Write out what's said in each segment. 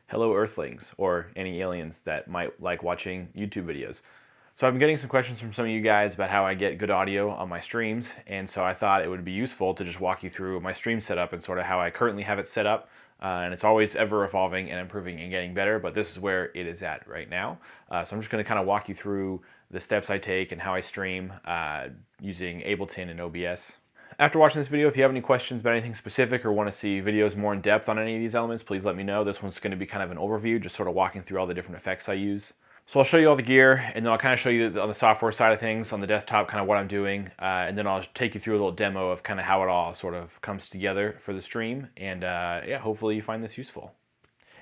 hello Earthlings, or any aliens that might like watching YouTube videos. So I've been getting some questions from some of you guys about how I get good audio on my streams, and so I thought it would be useful to just walk you through my stream setup and sort of how I currently have it set up. And it's always ever evolving and improving and getting better, but this is where it is at right now. So I'm just going to kind of walk you through the steps I take and how I stream using Ableton and OBS. After watching this video, if you have any questions about anything specific or want to see videos more in depth on any of these elements, please let me know. This one's going to be kind of an overview, just sort of walking through all the different effects I use. So I'll show you all the gear, and then I'll kind of show you on the software side of things, on the desktop, kind of what I'm doing, and then I'll take you through a little demo of kind of how it all sort of comes together for the stream, and yeah, hopefully you find this useful.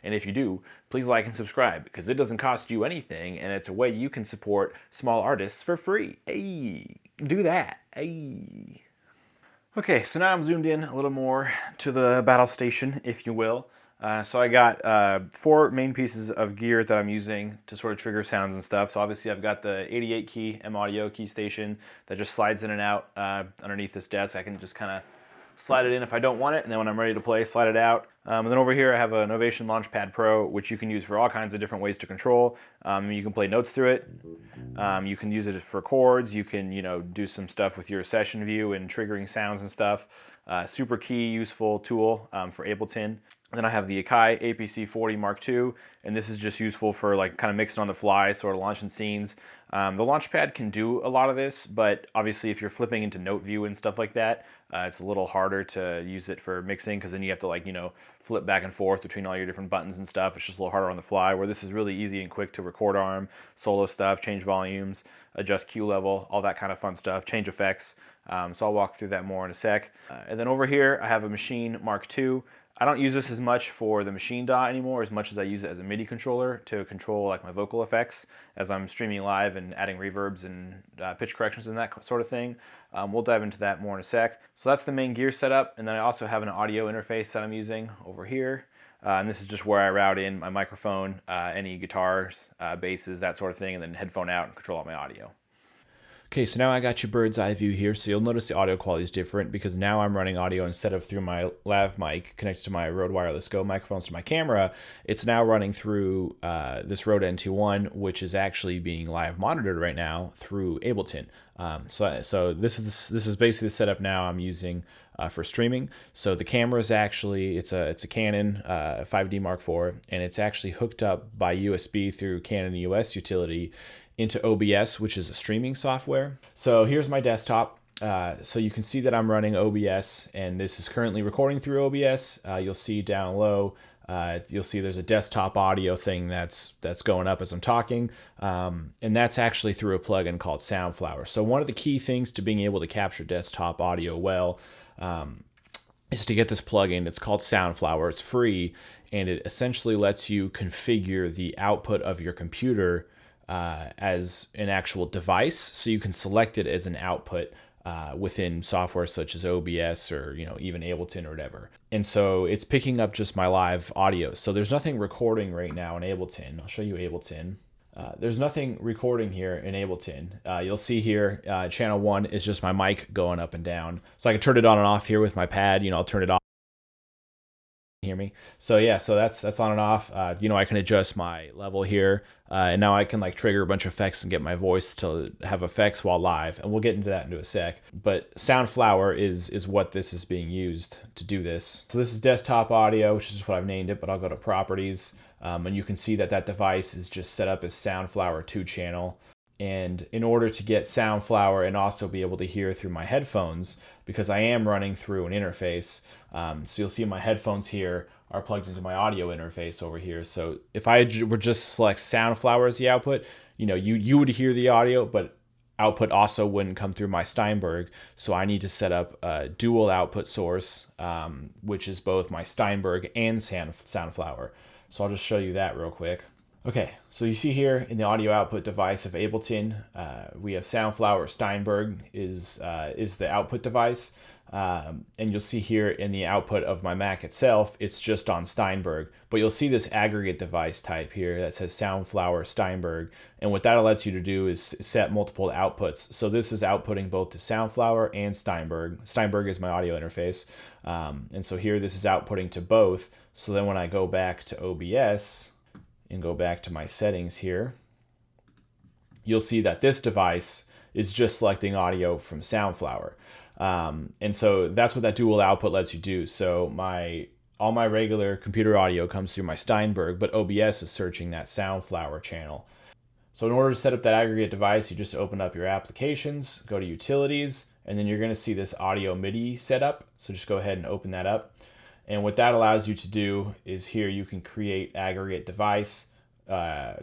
And if you do, please like and subscribe, because it doesn't cost you anything, and it's a way you can support small artists for free. Hey, do that. Hey. Okay, so now I'm zoomed in a little more to the battle station, if you will. So I got 4 main pieces of gear that I'm using to sort of trigger sounds and stuff. So obviously I've got the 88 key M Audio key station that just slides in and out underneath this desk. I can just kind of slide it in if I don't want it, and then when I'm ready to play, slide it out. And then over here I have a Novation Launchpad Pro, which you can use for all kinds of different ways to control. You can play notes through it. You can use it for chords. You can, do some stuff with your session view and triggering sounds and stuff. Super key, useful tool for Ableton. And then I have the Akai APC40 Mark II, and this is just useful for like kind of mixing on the fly, sort of launching scenes. The Launchpad can do a lot of this, but obviously if you're flipping into note view and stuff like that, it's a little harder to use it for mixing, because then you have to flip back and forth between all your different buttons and stuff. It's just a little harder on the fly, where this is really easy and quick to record arm, solo stuff, change volumes, adjust Q level, all that kind of fun stuff, change effects. So I'll walk through that more in a sec. And then over here I have a Maschine Mark II. I don't use this as much for the Maschine DAW anymore, as much as I use it as a MIDI controller to control like my vocal effects as I'm streaming live and adding reverbs and pitch corrections and that sort of thing. We'll dive into that more in a sec. So that's the main gear setup, and then I also have an audio interface that I'm using over here. And this is just where I route in my microphone, any guitars, basses, that sort of thing, and then headphone out and control all my audio. Okay, so now I got your bird's eye view here, so you'll notice the audio quality is different because now I'm running audio instead of through my lav mic connected to my Rode Wireless Go microphones to my camera. It's now running through this Rode NT1, which is actually being live monitored right now through Ableton. So this is basically the setup now I'm using for streaming. So the camera is actually, it's a Canon 5D Mark IV, and it's actually hooked up by USB through Canon US utility into OBS, which is a streaming software. So here's my desktop. So you can see that I'm running OBS, and this is currently recording through OBS. You'll see down low, you'll see there's a desktop audio thing that's going up as I'm talking, and that's actually through a plugin called Soundflower. So one of the key things to being able to capture desktop audio well is to get this plugin. It's called Soundflower. It's free, and it essentially lets you configure the output of your computer as an actual device, so you can select it as an output within software such as OBS or even Ableton or whatever. And so it's picking up just my live audio. So there's nothing recording right now in Ableton. I'll show you Ableton. There's nothing recording here in Ableton. You'll see here channel 1 is just my mic going up and down. So I can turn it on and off here with my pad. I'll turn it off. Hear me? So yeah, so that's on and off. I can adjust my level here, and now I can trigger a bunch of effects and get my voice to have effects while live, and we'll get into that in a sec. But Soundflower is what this is being used to do this. So this is desktop audio, which is what I've named it, but I'll go to properties, and you can see that device is just set up as Soundflower 2 channel. And in order to get Soundflower and also be able to hear through my headphones, because I am running through an interface, so you'll see my headphones here are plugged into my audio interface over here. So if I were just select Soundflower as the output, you would hear the audio, but output also wouldn't come through my Steinberg. So I need to set up a dual output source, which is both my Steinberg and Soundflower. So I'll just show you that real quick. Okay, so you see here in the audio output device of Ableton, we have Soundflower. Steinberg is the output device, and you'll see here in the output of my Mac itself, it's just on Steinberg. But you'll see this aggregate device type here that says Soundflower Steinberg, and what that lets you to do is set multiple outputs. So this is outputting both to Soundflower and Steinberg. Steinberg is my audio interface, and so here this is outputting to both. So then when I go back to OBS and go back to my settings here, you'll see that this device is just selecting audio from Soundflower. And so that's what that dual output lets you do. So all my regular computer audio comes through my Steinberg, but OBS is searching that Soundflower channel. So in order to set up that aggregate device, you just open up your applications, go to utilities, and then you're going to see this audio MIDI setup. So just go ahead and open that up. And what that allows you to do is here you can create aggregate device,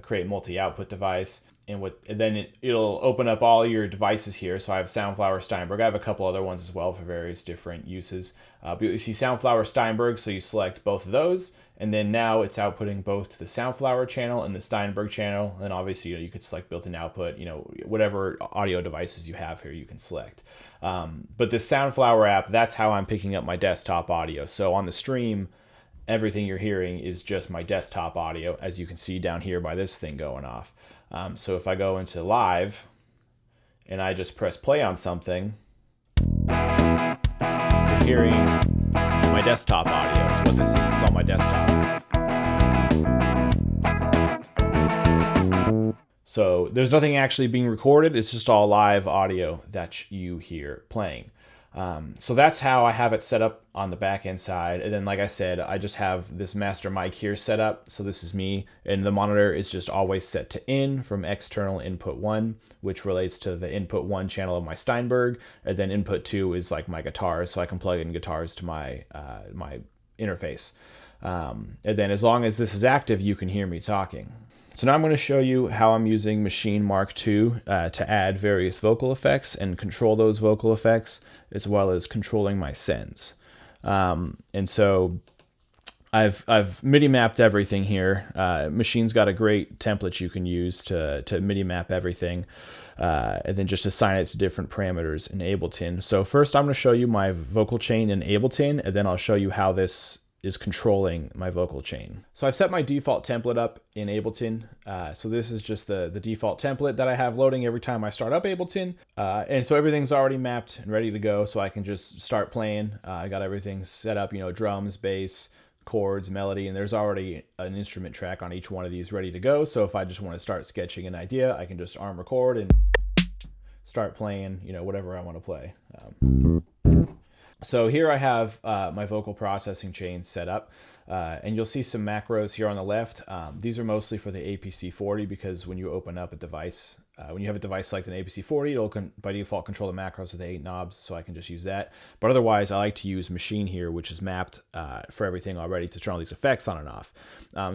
create multi-output device, and then it'll open up all your devices here. So I have Soundflower, Steinberg. I have a couple other ones as well for various different uses. But you see Soundflower, Steinberg, so you select both of those, and then now it's outputting both to the Soundflower channel and the Steinberg channel. And obviously, you could select built-in output, whatever audio devices you have here, you can select. But the Soundflower app, that's how I'm picking up my desktop audio. So on the stream, everything you're hearing is just my desktop audio, as you can see down here by this thing going off. So if I go into live and I just press play on something, you're hearing my desktop audio is what this is. It's all my desktop. So there's nothing actually being recorded. It's just all live audio that you hear playing. So that's how I have it set up on the back end side. And then, like I said, I just have this master mic here set up. So this is me, and the monitor is just always set to in from external input 1, which relates to the input 1 channel of my Steinberg. And then input 2 is like my guitars. So I can plug in guitars to my, my interface. And then as long as this is active, you can hear me talking. So now I'm going to show you how I'm using Maschine Mark II to add various vocal effects and control those vocal effects, as well as controlling my sends. And so I've MIDI mapped everything here. Machine's got a great template you can use to MIDI map everything, and then just assign it to different parameters in Ableton. So first I'm going to show you my vocal chain in Ableton, and then I'll show you how this is controlling my vocal chain. So I've set my default template up in Ableton. So this is just the default template that I have loading every time I start up Ableton. And so everything's already mapped and ready to go, so I can just start playing. I got everything set up, drums, bass, chords, melody, and there's already an instrument track on each one of these ready to go. So if I just want to start sketching an idea, I can just arm record and start playing, whatever I want to play. So here I have my vocal processing chain set up, and you'll see some macros here on the left. These are mostly for the APC40, because when you open up a device, when you have a device like an APC40, it'll by default control the macros with the 8 knobs, so I can just use that. But otherwise, I like to use Maschine here, which is mapped for everything already to turn all these effects on and off.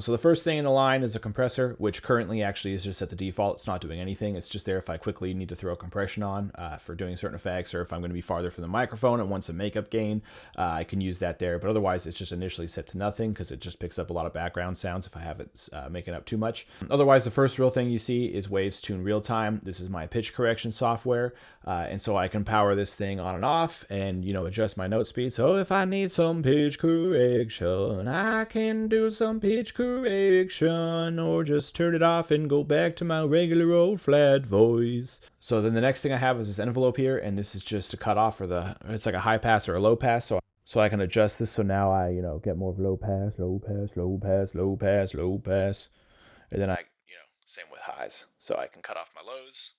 So the first thing in the line is a compressor, which currently actually is just at the default. It's not doing anything. It's just there if I quickly need to throw a compression on for doing certain effects, or if I'm going to be farther from the microphone and want some makeup gain, I can use that there. But otherwise, it's just initially set to nothing, because it just picks up a lot of background sounds if I have it making up too much. Otherwise, the first real thing you see is Waves Tune Real Time. This is my pitch correction software, and so I can power this thing on and off and adjust my note speed. So if I need some pitch correction, I can do some pitch correction, or just turn it off and go back to my regular old flat voice. So then the next thing I have is this envelope here, and this is just a cutoff for it's like a high pass or a low pass. So I can adjust this, so now I get more of low pass, low pass, low pass, low pass, low pass, and then I same with highs. So I can cut off my lows,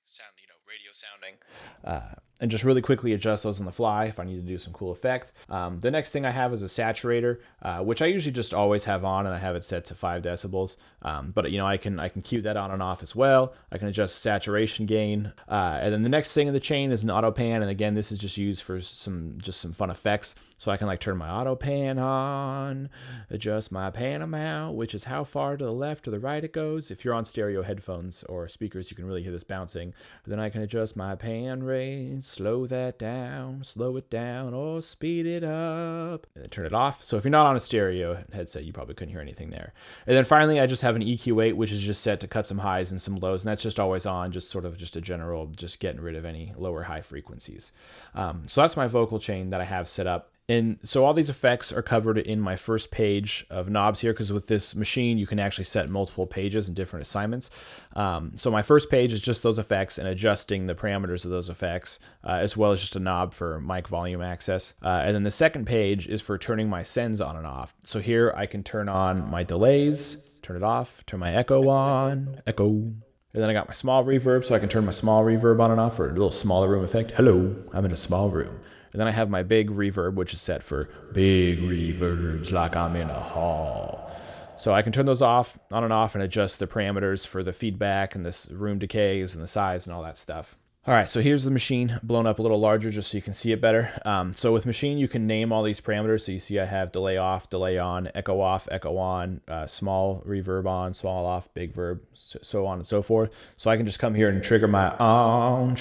sound, radio sounding, and just really quickly adjust those on the fly if I need to do some cool effect. The next thing I have is a saturator, which I usually just always have on, and I have it set to 5 decibels. But I can cue that on and off as well. I can adjust saturation gain. And then the next thing in the chain is an auto pan. And again, this is just used for some fun effects. So I can turn my auto pan on, adjust my pan amount, which is how far to the left or the right it goes. If you're on stereo headphones or speakers, you can really hear this bouncing. Then I can adjust my pan rate, slow that down, slow it down, or speed it up, and then turn it off. So if you're not on a stereo headset, you probably couldn't hear anything there. And then finally, I just have an EQ8, which is just set to cut some highs and some lows, and that's just always on, just a general, just getting rid of any lower high frequencies. So that's my vocal chain that I have set up And so all these effects are covered in my first page of knobs here, because with this machine, you can actually set multiple pages and different assignments. So my first page is just those effects and adjusting the parameters of those effects, as well as just a knob for mic volume access. And then the second page is for turning my sends on and off. So here I can turn on my delays, turn it off, turn my echo on, echo. And then I got my small reverb, so I can turn my small reverb on and off for a little smaller room effect. Hello, I'm in a small room. And then I have my big reverb, which is set for big reverbs like I'm in a hall. So I can turn those off, on and off, and adjust the parameters for the feedback and the room decays and the size and all that stuff. All right, so here's the machine blown up a little larger just so you can see it better. So with machine, you can name all these parameters. So you see I have delay off, delay on, echo off, echo on, small reverb on, small off, big verb, so on and so forth. So I can just come here and trigger my on,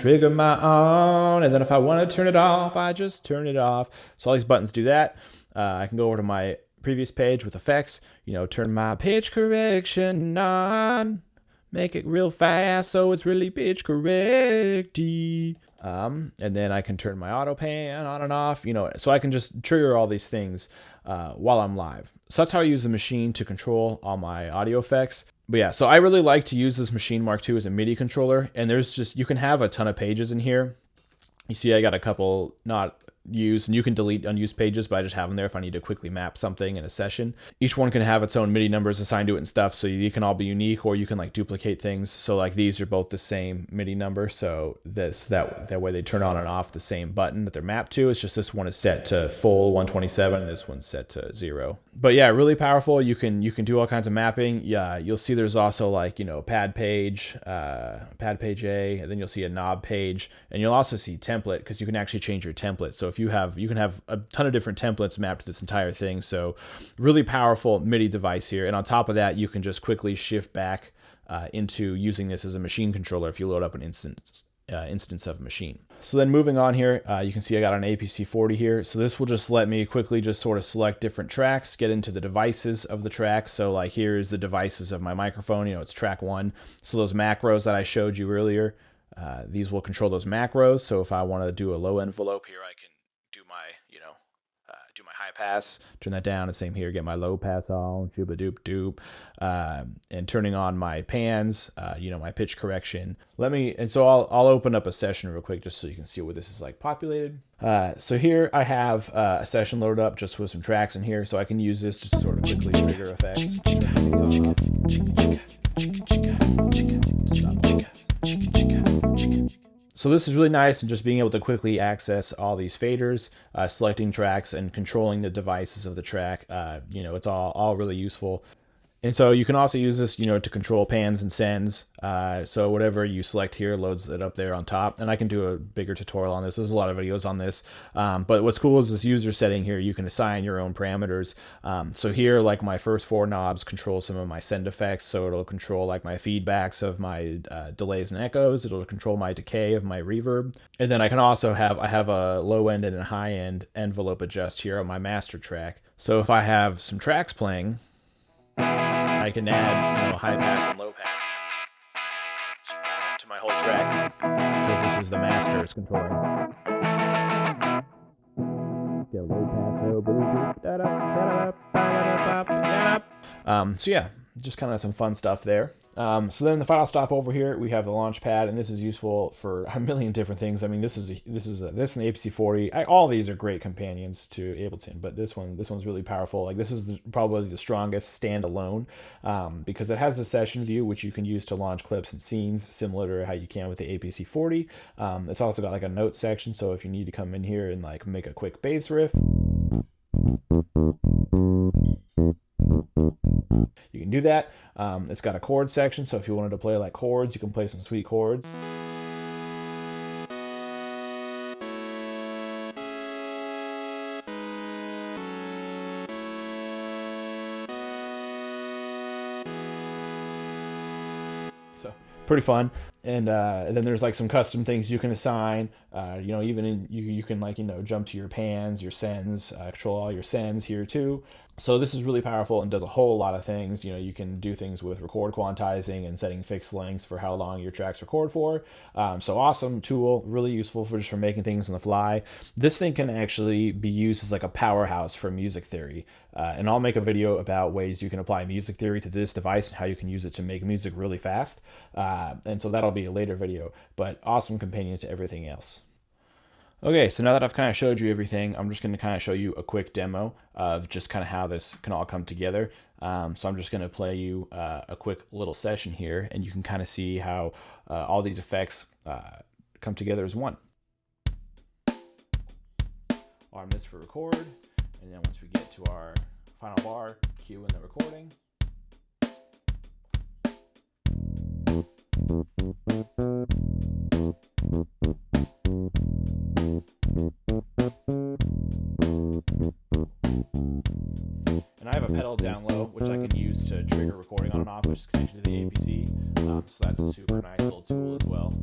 and then if I want to turn it off, I just turn it off. So all these buttons do that. I can go over to my previous page with effects, turn my pitch correction on. Make it real fast so it's really pitch correcty. And then I can turn my auto pan on and off, so I can just trigger all these things while I'm live. So that's how I use the machine to control all my audio effects. But yeah, so I really like to use this Machine Mark II as a MIDI controller, and you can have a ton of pages in here. You see I got a couple not used, and you can delete unused pages, but I just have them there if I need to quickly map something in a session. Each one can have its own MIDI numbers assigned to it and stuff, so you can all be unique, or you can like duplicate things. So like these are both the that MIDI number, so that way they turn on and off the same button that they're mapped to. It's just this one is set to full 127 and this one's set to 0. But yeah, really powerful. You can do all kinds of mapping. Yeah, you'll see there's also like pad page A, and then you'll see a knob page, and you'll also see template, because you can actually change your template. So if you can have a ton of different templates mapped to this entire thing. So really powerful MIDI device here. And on top of that, you can just quickly shift back into using this as a machine controller if you load up an instance of machine. So then moving on here, you can see I got an APC40 here. So this will just let me quickly just sort of select different tracks, get into the devices of the track. So like here's the devices of my microphone, it's track 1. So those macros that I showed you earlier, these will control those macros. So if I want to do a low envelope here, I can do my, do my high pass, turn that down, and same here, get my low pass on, dooba doop doop, and turning on my pans, my pitch correction. So I'll open up a session real quick just so you can see what this is like populated. So here I have a session loaded up just with some tracks in here, so I can use this to sort of quickly trigger effects. So this is really nice, and just being able to quickly access all these faders, selecting tracks and controlling the devices of the track. It's all really useful. And so you can also use this, to control pans and sends. So whatever you select here loads it up there on top. And I can do a bigger tutorial on this. There's a lot of videos on this. But what's cool is this user setting here, you can assign your own parameters. So here, like my first 4 knobs control some of my send effects. So it'll control like my feedbacks of my delays and echoes. It'll control my decay of my reverb. And then I can also have a low end and a high end envelope adjust here on my master track. So if I have some tracks playing, I can add high pass and low pass to my whole track, because this is the master it's controlling. Get low pass. So yeah, just kind of some fun stuff there. So then the final stop over here, we have the Launchpad, and this is useful for a million different things. I mean, this and the APC40. All these are great companions to Ableton, but this one's really powerful. Like this is probably the strongest standalone, because it has a session view which you can use to launch clips and scenes, similar to how you can with the APC40. It's also got like a note section, so if you need to come in here and like make a quick bass riff, you can do that. It's got a chord section, so if you wanted to play like chords, you can play some sweet chords. So pretty fun. And then there's like some custom things you can assign. You can like jump to your pans, your sends, control all your sends here too. So this is really powerful and does a whole lot of things. You know, you can do things with record quantizing and setting fixed lengths for how long your tracks record for. So awesome tool, really useful for just for making things on the fly. This thing can actually be used as like a powerhouse for music theory. And I'll make a video about ways you can apply music theory to this device and how you can use it to make music really fast. And so that'll be a later video, but awesome companion to everything else. Okay, so now that I've kind of showed you everything, I'm just going to kind of show you a quick demo of just kind of how this can all come together. So I'm just going to play you a quick little session here, and you can kind of see how all these effects come together as one. Arm this for record, and then once we get to our final bar, cue in the recording. And I have a pedal down low, which I can use to trigger recording on and off, which is connected to the APC. So that's a super nice little tool as well.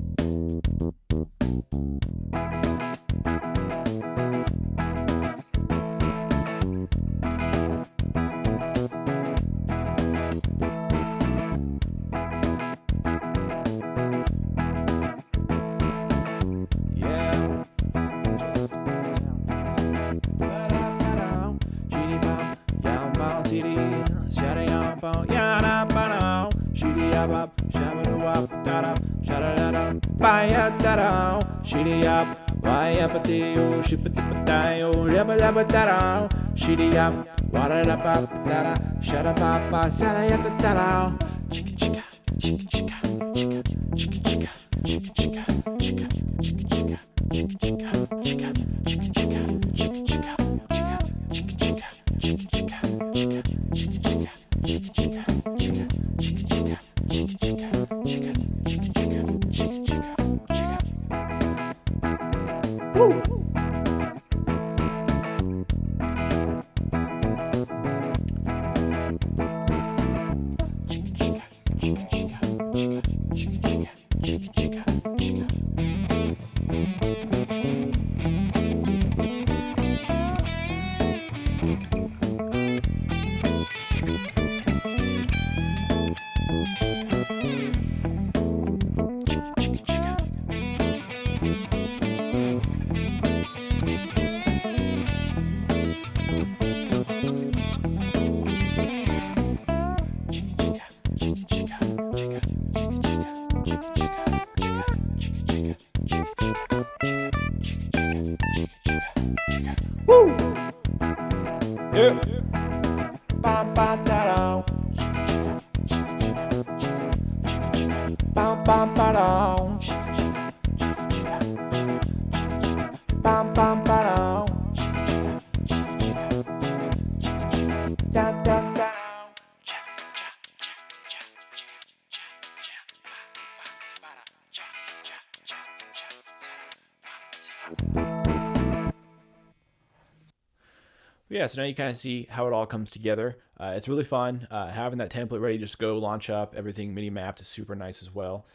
Woo! Yeah. Bam, bam, da, bam, bam, ba, bam, bam, ba, da, da, da. Yeah, so now you kind of see how it all comes together. It's really fun. Having that template ready, just go launch up. Everything MIDI mapped is super nice as well.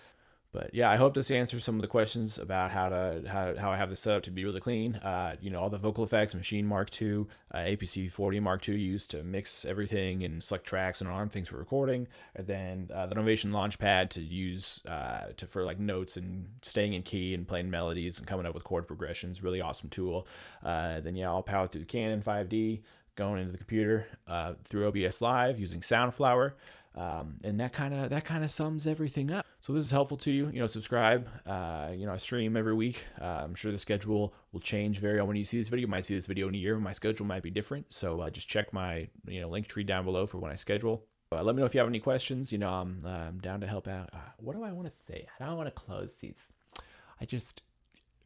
But yeah, I hope this answers some of the questions about how I have this set up to be really clean. You know, all the vocal effects, Maschine Mark II, APC40 Mark II used to mix everything and select tracks and arm things for recording. And then the Novation Launchpad to use for like notes and staying in key and playing melodies and coming up with chord progressions. Really awesome tool. Then yeah, I'll power through Canon 5D, going into the computer through OBS Live using Soundflower. And that kind of sums everything up. So this is helpful to you. You know, subscribe. You know, I stream every week. I'm sure the schedule will change when you see this video. You might see this video in a year. My schedule might be different. So just check my link tree down below for when I schedule. Let me know if you have any questions. You know, I'm down to help out. What do I want to say? How do I want to close these? I just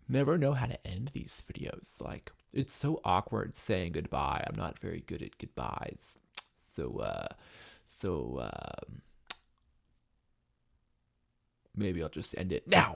never know how to end these videos. Like, it's so awkward saying goodbye. I'm not very good at goodbyes. So maybe I'll just end it now.